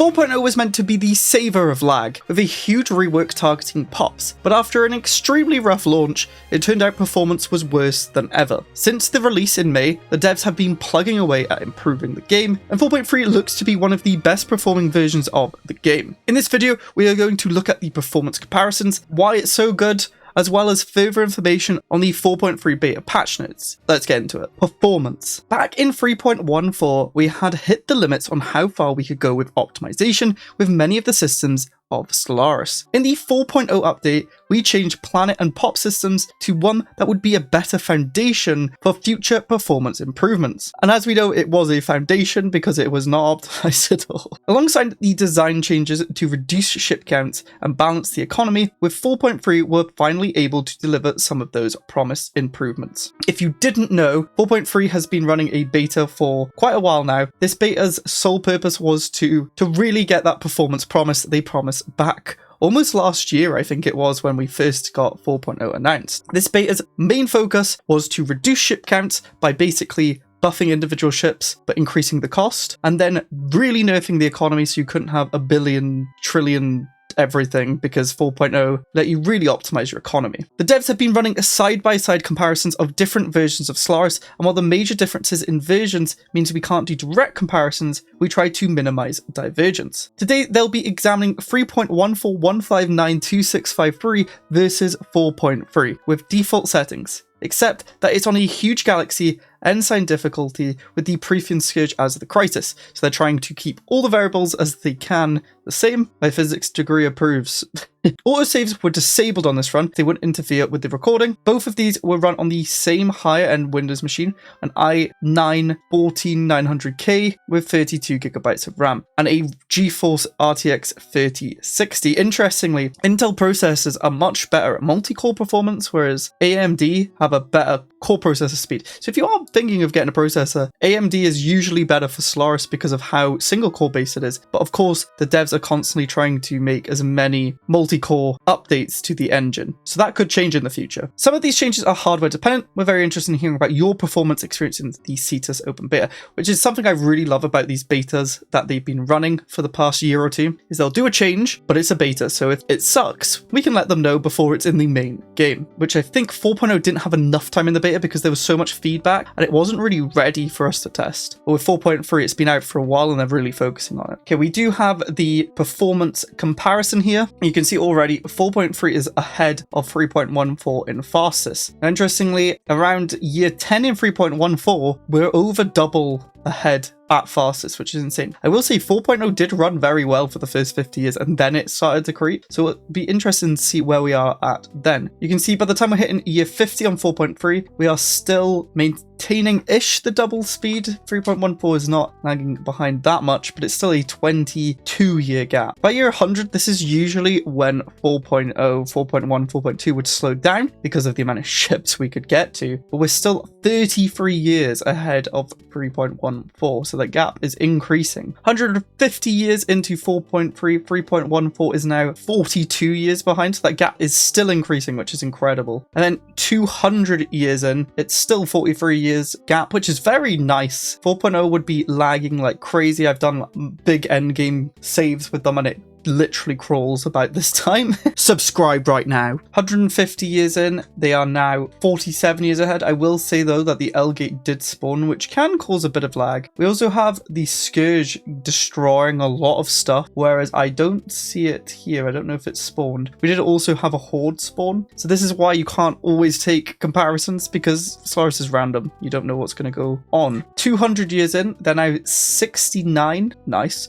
4.0 was meant to be the saver of lag, with a huge rework targeting pops, but after an extremely rough launch, it turned out performance was worse than ever. Since the release in May, the devs have been plugging away at improving the game, and 4.3 looks to be one of the best performing versions of the game. In this video, we are going to look at the performance comparisons, why it's so good, as well as further information on the 4.3 beta patch notes. Let's get into it. Performance. Back in 3.14, we had hit the limits on how far we could go with optimization with many of the systems of Stellaris. In the 4.0 update, we changed planet and pop systems to one that would be a better foundation for future performance improvements. And as we know, it was a foundation because it was not optimized at all. Alongside the design changes to reduce ship counts and balance the economy, with 4.3 we're finally able to deliver some of those promised improvements. If you didn't know, 4.3 has been running a beta for quite a while now. This beta's sole purpose was to really get that performance promise that they promised back almost last year, I think it was, when we first got 4.0 announced. This beta's main focus was to reduce ship counts by basically buffing individual ships but increasing the cost, and then really nerfing the economy so you couldn't have a billion, trillion everything, because 4.0 let you really optimize your economy. The devs have been running side-by-side comparisons of different versions of Stellaris, and while the major differences in versions means we can't do direct comparisons, we try to minimize divergence. Today they'll be examining 3.141592653 versus 4.3 with default settings, except that it's on a huge galaxy, Ensign difficulty, with the Prothean Scourge as the crisis, so they're trying to keep all the variables as they can the same. My physics degree approves. Autosaves were disabled on this run, they wouldn't interfere with the recording. Both of these were run on the same higher end Windows machine, an i9-14900K with 32GB of RAM, and a GeForce RTX 3060. Interestingly, Intel processors are much better at multi-core performance, whereas AMD have a better core processor speed. So if you are thinking of getting a processor, AMD is usually better for Stellaris because of how single core based it is, but of course the devs are constantly trying to make as many multi-core updates to the engine, so that could change in the future. Some of these changes are hardware dependent. We're very interested in hearing about your performance experience in the Cetus open beta, which is something I really love about these betas that they've been running for the past year or two, is they'll do a change, but it's a beta, so if it sucks, we can let them know before it's in the main game, which I think 4.0 didn't have enough time in the beta because there was so much feedback and it wasn't really ready for us to test. But with 4.3, it's been out for a while and they're really focusing on it. Okay, we do have the performance comparison here. You can see already 4.3 is ahead of 3.14 in fastest. Now, interestingly, around year 10 in 3.14, we're over double ahead at fastest, which is insane. I will say 4.0 did run very well for the first 50 years and then it started to creep, so it'll be interesting to see where we are at then. You can see by the time we're hitting year 50 on 4.3, we are still maintaining-ish the double speed. 3.14 is not lagging behind that much, but it's still a 22-year gap. By year 100, this is usually when 4.0, 4.1, 4.2 would slow down because of the amount of ships we could get to, but we're still 33 years ahead of 3.14, so that gap is increasing. 150 years into 4.3, 3.14 is now 42 years behind, so that gap is still increasing, which is incredible. And then 200 years in, it's still 43 years gap, which is very nice. 4.0 would be lagging like crazy. I've done big endgame saves with them and it literally crawls about this time. Subscribe right now. 150 years in, they are now 47 years ahead. I will say though that the L-Gate did spawn, which can cause a bit of lag. We also have the Scourge destroying a lot of stuff, whereas I don't see it here. I don't know if it's spawned. We did also have a Horde spawn, so this is why you can't always take comparisons, because Stellaris is random. You don't know what's going to go on. 200 years in, they're now 69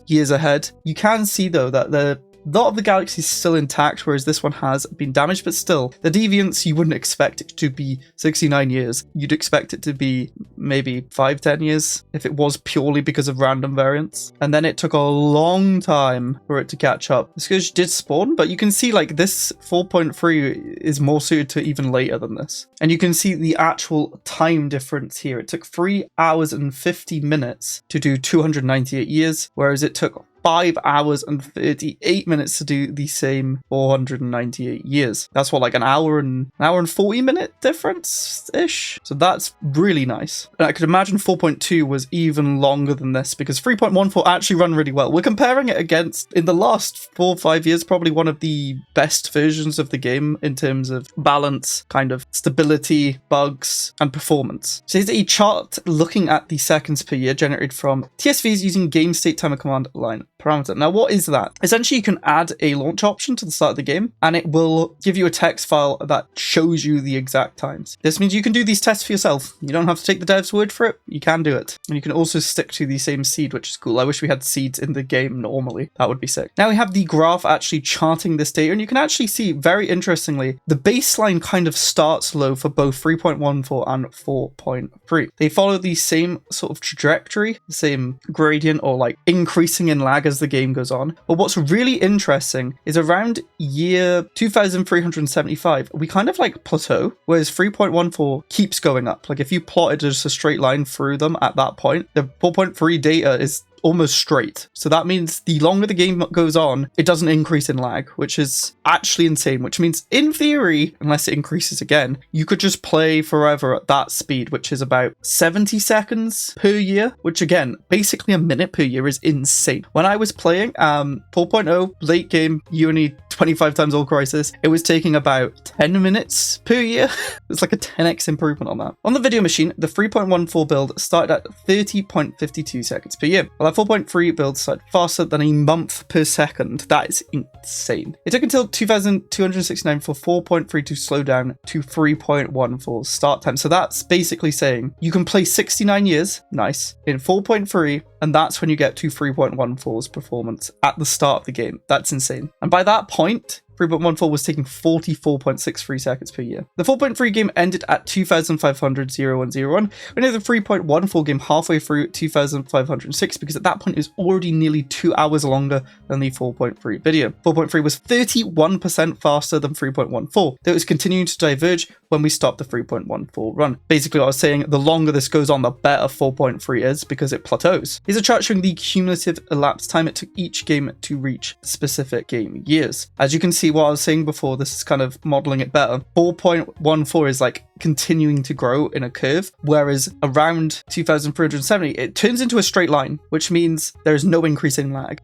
years ahead. You can see though that a lot of the galaxy is still intact, whereas this one has been damaged, but still, the deviance, you wouldn't expect it to be 69 years. You'd expect it to be maybe 5-10 years if it was purely because of random variants. And then it took a long time for it to catch up. The Scourge did spawn, but you can see like this 4.3 is more suited to even later than this. And you can see the actual time difference here. It took 3 hours and 50 minutes to do 298 years, whereas it took 5 hours and 38 minutes to do the same 498 years. That's what, like an hour and 40 minute difference ish. So that's really nice. And I could imagine 4.2 was even longer than this because 3.14 actually run really well. We're comparing it against, in the last 4 or 5 years, probably one of the best versions of the game in terms of balance, kind of stability, bugs, and performance. So here's a chart looking at the seconds per year generated from TSVs using game state timer command line parameter. Now, what is that? Essentially, you can add a launch option to the start of the game, and it will give you a text file that shows you the exact times. This means you can do these tests for yourself. You don't have to take the dev's word for it. You can do it. And you can also stick to the same seed, which is cool. I wish we had seeds in the game normally. That would be sick. Now we have the graph actually charting this data, and you can actually see, very interestingly, the baseline kind of starts low for both 3.14 and 4.3. They follow the same sort of trajectory, the same gradient, or like increasing in lag as the game goes on. But what's really interesting is around year 2375, we kind of like plateau, whereas 3.14 keeps going up. Like if you plotted just a straight line through them at that point, the 4.3 data is almost straight. So that means the longer the game goes on, it doesn't increase in lag, which is actually insane, which means in theory, unless it increases again, you could just play forever at that speed, which is about 70 seconds per year, which again, basically a minute per year is insane. When I was playing 4.0 late game, Uni 25 times all crisis, it was taking about 10 minutes per year. It's like a 10x improvement on that. On the video machine, the 3.14 build started at 30.52 seconds per year, while that 4.3 build started faster than a month per second. That is insane. It took until 2269 for 4.3 to slow down to 3.14 start time. So that's basically saying you can play 69 years, nice, in 4.3, and that's when you get to 3.14's performance at the start of the game. That's insane. And by that point, 3.14 was taking 44.63 seconds per year. The 4.3 game ended at 2500.0101. We know the 3.14 game halfway through 2506 because at that point it was already nearly 2 hours longer than the 4.3 video. 4.3 was 31% faster than 3.14, though it was continuing to diverge when we stopped the 3.14 run. Basically what I was saying, the longer this goes on, the better 4.3 is because it plateaus. Here's a chart showing the cumulative elapsed time it took each game to reach specific game years. As you can see, what I was saying before, this is kind of modeling it better. 4.14 is like continuing to grow in a curve, whereas around 2370 it turns into a straight line, which means there's no increase in lag.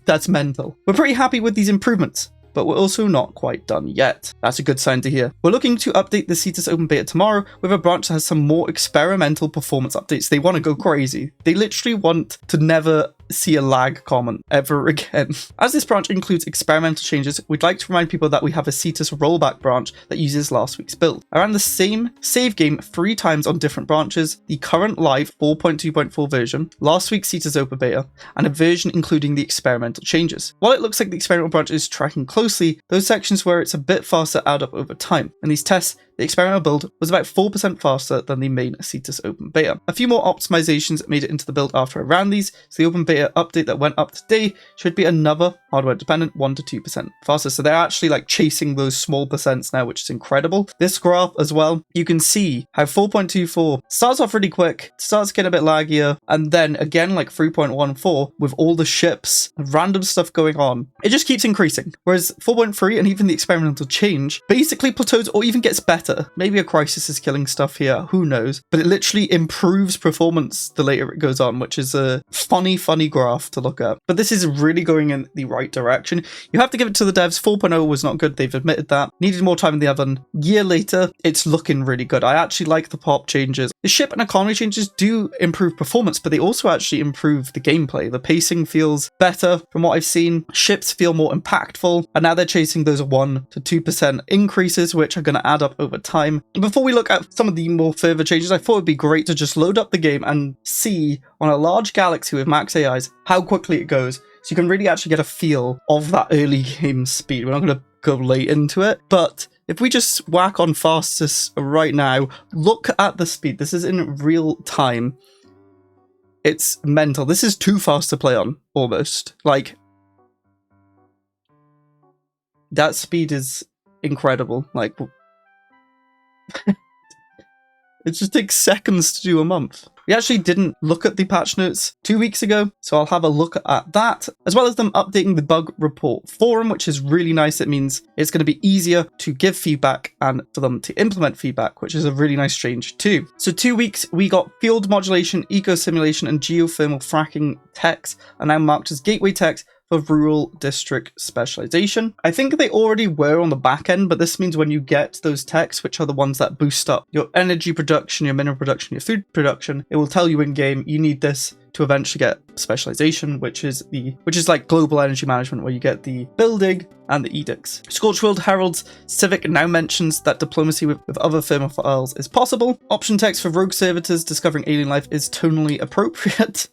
That's mental. We're pretty happy with these improvements, but we're also not quite done yet. That's a good sign to hear. We're looking to update the Cetus Open Beta tomorrow with a branch that has some more experimental performance updates. They want to go crazy. They literally want to never see a lag comment ever again. As this branch includes experimental changes, we'd like to remind people that we have a Cetus rollback branch that uses last week's build. I ran the same save game 3 times on different branches, the current live 4.2.4 version, last week's Cetus Open Beta, and a version including the experimental changes. While it looks like the experimental branch is tracking closely, those sections where it's a bit faster add up over time. In these tests, the experimental build was about 4% faster than the main Cetus Open Beta. A few more optimizations made it into the build after I ran these, so the Open Beta update that went up today should be another hardware dependent 1 to 2% faster. So they're actually like chasing those small percents now, which is incredible. This graph as well, you can see how 4.24 starts off really quick, starts getting a bit laggier, and then again like 3.14 with all the ships and random stuff going on, it just keeps increasing. Whereas 4.3 and even the experimental change basically plateaus or even gets better. Maybe a crisis is killing stuff here, who knows, but it literally improves performance the later it goes on, which is a funny graph to look at. But this is really going in the right direction. You have to give it to the devs. 4.0 was not good, they've admitted that. Needed more time in the oven. Year later, it's looking really good. I actually like the pop changes. The ship and economy changes do improve performance, but they also actually improve the gameplay. The pacing feels better from what I've seen. Ships feel more impactful, and now they're chasing those 1 to 2% increases, which are going to add up over time. Before we look at some of the more further changes, I thought it'd be great to just load up the game and see on a large galaxy with max AIs how quickly it goes, so you can really actually get a feel of that early game speed. We're not going to go late into it, but if we just whack on fastest right now, look at the speed. This is in real time. It's mental. This is too fast to play on, almost. Like, that speed is incredible. Like, it just takes seconds to do a month. We actually didn't look at the patch notes 2 weeks ago, so I'll have a look at that, as well as them updating the bug report forum, which is really nice. It means it's going to be easier to give feedback and for them to implement feedback, which is a really nice change too. So 2 weeks, we got field modulation, eco simulation, and geothermal fracking techs are now marked as gateway techs for rural district specialization. I think they already were on the back end, but this means when you get those techs, which are the ones that boost up your energy production, your mineral production, your food production, it will tell you in game you need this to eventually get specialization, which is like global energy management, where you get the building and the edicts. Scorchworld Herald's Civic now mentions that diplomacy with other thermophiles is possible. Option text for rogue servitors discovering alien life is tonally appropriate.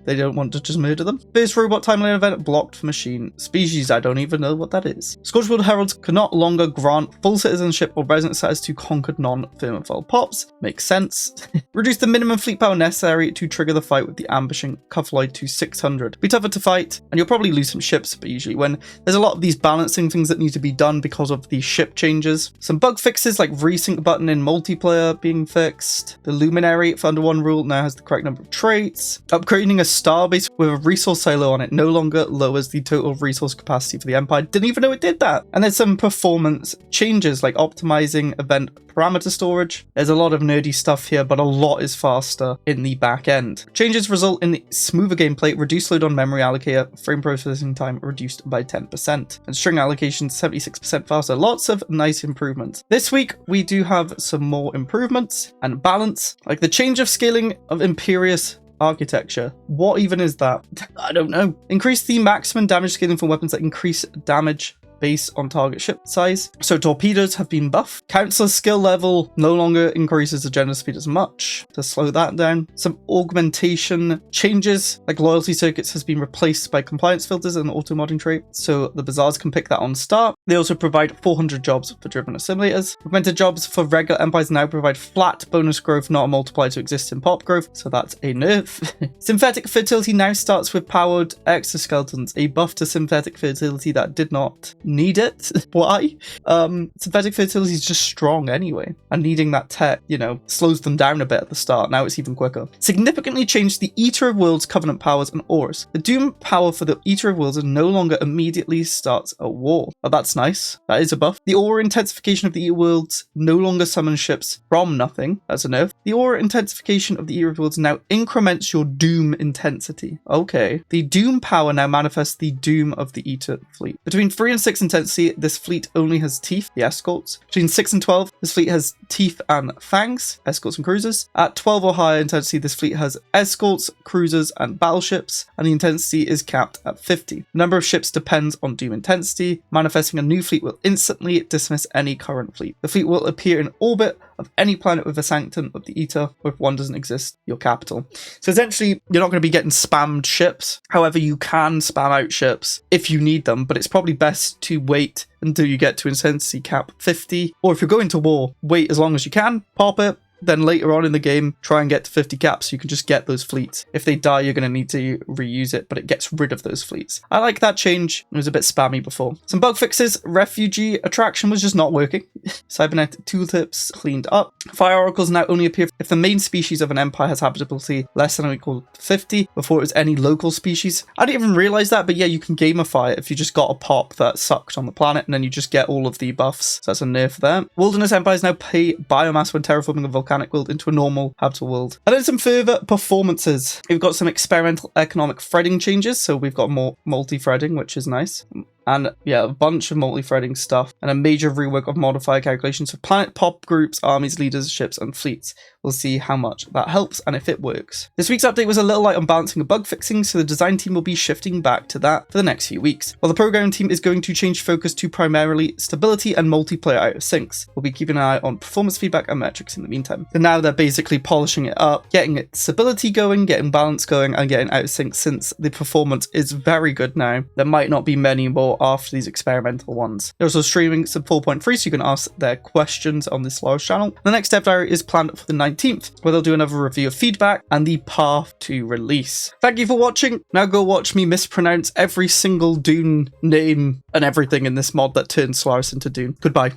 They don't want to just murder them. First robot timeline event blocked for machine species. I don't even know what that is. Scorchworld Heralds cannot longer grant full citizenship or resident status to conquered non-thermophile pops. Makes sense. Reduce the minimum fleet power necessary to trigger the fight with the ambushing Cuffloid to 600. Be tougher to fight, and you'll probably lose some ships, but usually when there's a lot of these balancing things that need to be done because of the ship changes. Some bug fixes like resync button in multiplayer being fixed. The Luminary for Under One rule now has the correct number of traits. Upgrading a starbase with a resource silo on it no longer lowers the total resource capacity for the Empire. Didn't even know it did that. And there's some performance changes like optimizing event parameter storage. There's a lot of nerdy stuff here, but a lot is faster in the back end. Changes result in smoother gameplay, reduced load on memory allocator, frame processing time reduced by 10%, and string allocation 76% faster. Lots of nice improvements. This week, we do have some more improvements and balance, like the change of scaling of Imperious architecture. What even is that? I don't know. Increase the maximum damage scaling for weapons that increase damage based on target ship size. So torpedoes have been buffed. Counselor's skill level no longer increases agenda speed as much to slow that down. Some augmentation changes, like loyalty circuits has been replaced by compliance filters and auto modding trait, so the bazaars can pick that on start. They also provide 400 jobs for driven assimilators. Augmented jobs for regular empires now provide flat bonus growth, not a multiplier to existing pop growth, so that's a nerf. Synthetic fertility now starts with powered exoskeletons, a buff to synthetic fertility that did not need it. Why? Synthetic fertility is just strong anyway, and needing that tech, you know, slows them down a bit at the start. Now it's even quicker. Significantly changed the Eater of Worlds Covenant powers and auras. The Doom power for the Eater of Worlds no longer immediately starts a war. Oh, that's nice. That is a buff. The aura intensification of the Eater of Worlds no longer summons ships from nothing. That's a nerf. The aura intensification of the Eater of Worlds now increments your Doom intensity. Okay. The Doom power now manifests the Doom of the Eater fleet. Between 3 and 6 intensity, this fleet only has teeth, the escorts. Between 6 and 12, this fleet has teeth and fangs, escorts and cruisers. At 12 or higher intensity, this fleet has escorts, cruisers, and battleships, and the intensity is capped at 50. The number of ships depends on Doom intensity. Manifesting a new fleet will instantly dismiss any current fleet. The fleet will appear in orbit of any planet with a sanctum of the Eater, or if one doesn't exist, your capital. So essentially, you're not going to be getting spammed ships. However, you can spam out ships if you need them, but it's probably best to wait until you get to intensity cap 50, or if you're going to war, wait as long as you can, pop it, then later on in the game, try and get to 50 caps so you can just get those fleets. If they die, you're going to need to reuse it, but it gets rid of those fleets. I like that change. It was a bit spammy before. Some bug fixes. Refugee attraction was just not working. Cybernetic tooltips cleaned up. Fire oracles now only appear if the main species of an empire has habitability less than or equal to 50 before it was any local species. I didn't even realize that, but yeah, you can gamify it if you just got a pop that sucked on the planet and then you just get all of the buffs. So that's a nerf there. Wilderness empires now pay biomass when terraforming a volcanic world into a normal habitable world. And then some further performances. We've got some experimental economic threading changes, so we've got more multi-threading, which is nice. And yeah, a bunch of multi-threading stuff, and a major rework of modifier calculations for planet pop groups, armies, leaders, ships, and fleets. We'll see how much that helps and if it works. This week's update was a little light on balancing and bug fixing, so the design team will be shifting back to that for the next few weeks. While the programming team is going to change focus to primarily stability and multiplayer out of syncs. We'll be keeping an eye on performance feedback and metrics in the meantime. And now they're basically polishing it up, getting its stability going, getting balance going, and getting out of sync since the performance is very good now. There might not be many more after these experimental ones. They're also streaming sub 4.3, so you can ask their questions on this Stellaris channel. The next dev diary is planned for the 19th, where they'll do another review of feedback and the path to release. Thank you for watching. Now go watch me mispronounce every single Dune name and everything in this mod that turns Stellaris into Dune. Goodbye.